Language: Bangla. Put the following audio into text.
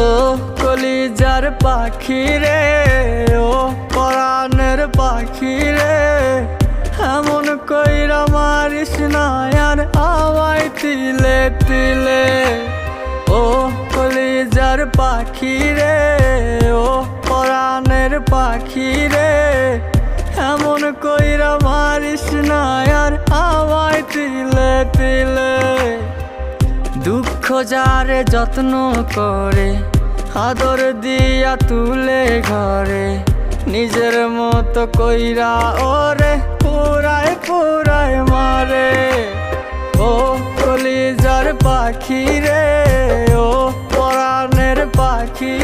ও কলিজার পাখি রে, ও পরাণের পাখি রে, এমন কইরা মারিস না আর আমায় তিলে তিলে। ও কলিজার পাখি রে, ও পরাণের পাখি রে, এমন কইরা মারিস না আর আমায় তিলে তিলে। দুঃখ যারে যত্ন করে, আদর দিয়া তুলে ঘরে, নিজের মতো কইরা ওরে পুরায় পুরায় মারে। ও কলিজার পাখি রে, ও পরাণের পাখি